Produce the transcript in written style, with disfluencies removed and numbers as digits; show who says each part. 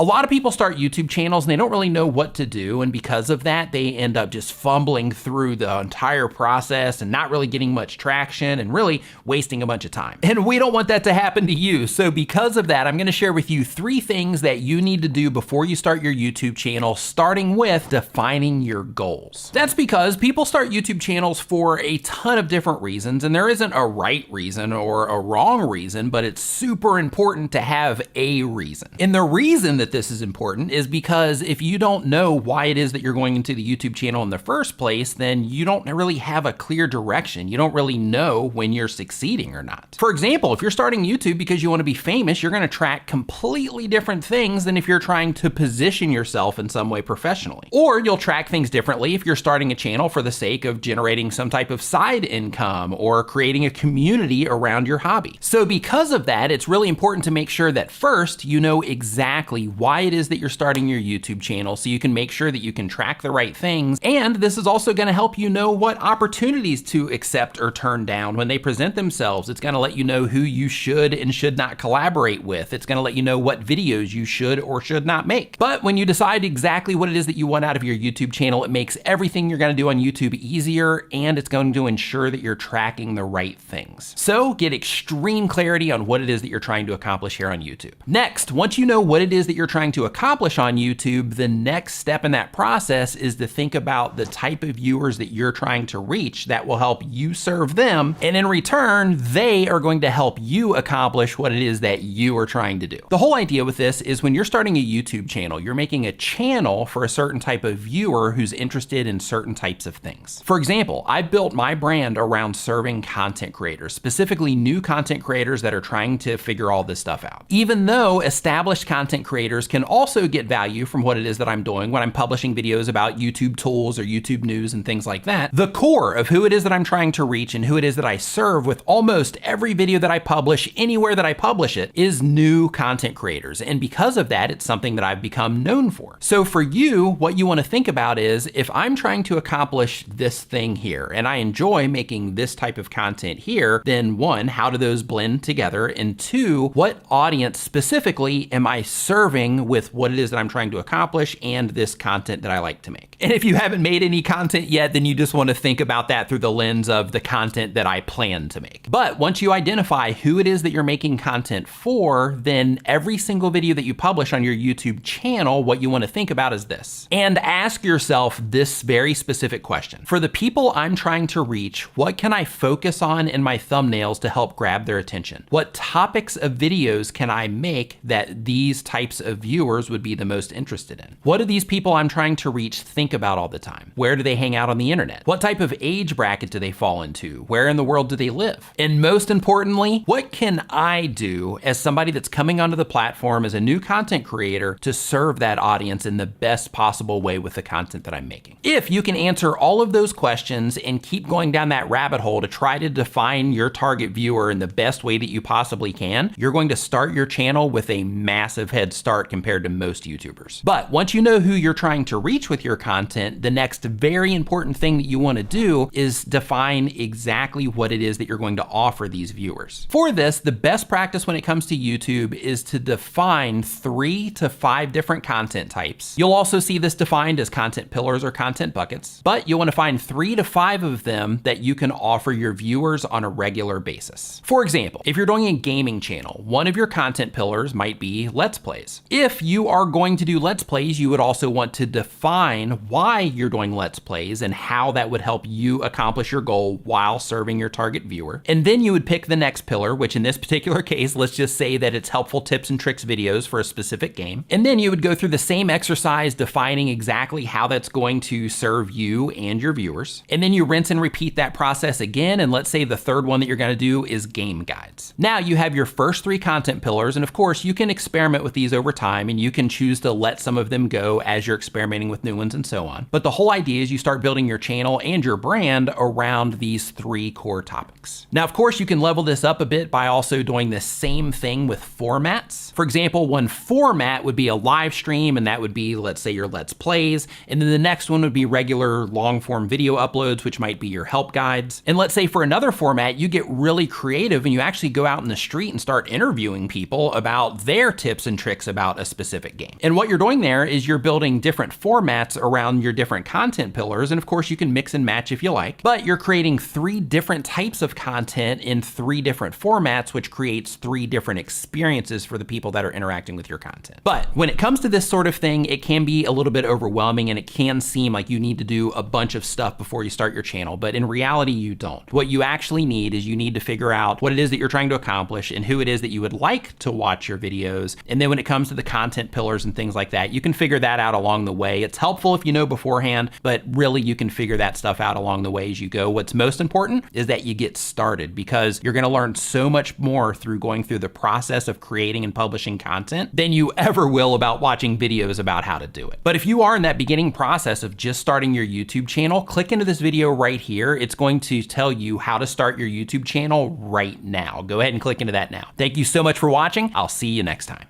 Speaker 1: A lot of people start YouTube channels and they don't really know what to do, and because of that, they end up just fumbling through the entire process and not really getting much traction and really wasting a bunch of time. And we don't want that to happen to you. So because of that, I'm gonna share with you 3 things that you need to do before you start your YouTube channel, starting with defining your goals. That's because people start YouTube channels for a ton of different reasons, and there isn't a right reason or a wrong reason, but it's super important to have a reason. And the reason that this is important is because if you don't know why it is that you're going into the YouTube channel in the first place, then you don't really have a clear direction. You don't really know when you're succeeding or not. For example, if you're starting YouTube because you want to be famous, you're going to track completely different things than if you're trying to position yourself in some way professionally. Or you'll track things differently if you're starting a channel for the sake of generating some type of side income or creating a community around your hobby. So because of that, it's really important to make sure that first you know exactly why it is that you're starting your YouTube channel so you can make sure that you can track the right things. And this is also going to help you know what opportunities to accept or turn down when they present themselves. It's going to let you know who you should and should not collaborate with. It's going to let you know what videos you should or should not make. But when you decide exactly what it is that you want out of your YouTube channel, it makes everything you're going to do on YouTube easier, and it's going to ensure that you're tracking the right things. So get extreme clarity on what it is that you're trying to accomplish here on YouTube. Next, once you know what it is that you're trying to accomplish on YouTube, the next step in that process is to think about the type of viewers that you're trying to reach that will help you serve them, and in return, they are going to help you accomplish what it is that you are trying to do. The whole idea with this is when you're starting a YouTube channel, you're making a channel for a certain type of viewer who's interested in certain types of things. For example, I built my brand around serving content creators, specifically new content creators that are trying to figure all this stuff out. Even though established content creators can also get value from what it is that I'm doing when I'm publishing videos about YouTube tools or YouTube news and things like that, the core of who it is that I'm trying to reach and who it is that I serve with almost every video that I publish, anywhere that I publish it, is new content creators. And because of that, it's something that I've become known for. So for you, what you want to think about is, if I'm trying to accomplish this thing here, and I enjoy making this type of content here, then 1, how do those blend together? And 2, what audience specifically am I serving with what it is that I'm trying to accomplish and this content that I like to make? And if you haven't made any content yet, then you just want to think about that through the lens of the content that I plan to make. But once you identify who it is that you're making content for, then every single video that you publish on your YouTube channel, what you want to think about is this. And ask yourself this very specific question. For the people I'm trying to reach, what can I focus on in my thumbnails to help grab their attention? What topics of videos can I make that these types of viewers would be the most interested in? What do these people I'm trying to reach think about all the time? Where do they hang out on the internet? What type of age bracket do they fall into? Where in the world do they live? And most importantly, what can I do as somebody that's coming onto the platform as a new content creator to serve that audience in the best possible way with the content that I'm making? If you can answer all of those questions and keep going down that rabbit hole to try to define your target viewer in the best way that you possibly can, you're going to start your channel with a massive head start compared to most YouTubers. But once you know who you're trying to reach with your content, the next very important thing that you want to do is define exactly what it is that you're going to offer these viewers. For this, the best practice when it comes to YouTube is to define 3 to 5 different content types. You'll also see this defined as content pillars or content buckets, but you'll want to find 3 to 5 of them that you can offer your viewers on a regular basis. For example, if you're doing a gaming channel, one of your content pillars might be Let's Plays. If you are going to do Let's Plays, you would also want to define why you're doing Let's Plays and how that would help you accomplish your goal while serving your target viewer. And then you would pick the next pillar, which in this particular case, let's just say that it's helpful tips and tricks videos for a specific game. And then you would go through the same exercise defining exactly how that's going to serve you and your viewers. And then you rinse and repeat that process again. And let's say the third one that you're going to do is game guides. Now you have your first 3 content pillars. And of course you can experiment with these over time, and you can choose to let some of them go as you're experimenting with new ones and so on. But the whole idea is you start building your channel and your brand around these 3 core topics. Now, of course, you can level this up a bit by also doing the same thing with formats. For example, one format would be a live stream, and that would be, let's say, your Let's Plays. And then the next one would be regular long form video uploads, which might be your help guides. And let's say for another format, you get really creative and you actually go out in the street and start interviewing people about their tips and tricks about about a specific game. And what you're doing there is you're building different formats around your different content pillars. And of course you can mix and match if you like, but you're creating 3 different types of content in 3 different formats, which creates 3 different experiences for the people that are interacting with your content. But when it comes to this sort of thing, it can be a little bit overwhelming and it can seem like you need to do a bunch of stuff before you start your channel, but in reality you don't. What you actually need is you need to figure out what it is that you're trying to accomplish and who it is that you would like to watch your videos. And then when it comes to the content pillars and things like that, you can figure that out along the way. It's helpful if you know beforehand, but really you can figure that stuff out along the way as you go. What's most important is that you get started, because you're gonna learn so much more through going through the process of creating and publishing content than you ever will about watching videos about how to do it. But if you are in that beginning process of just starting your YouTube channel, click into this video right here. It's going to tell you how to start your YouTube channel right now. Go ahead and click into that now. Thank you so much for watching. I'll see you next time.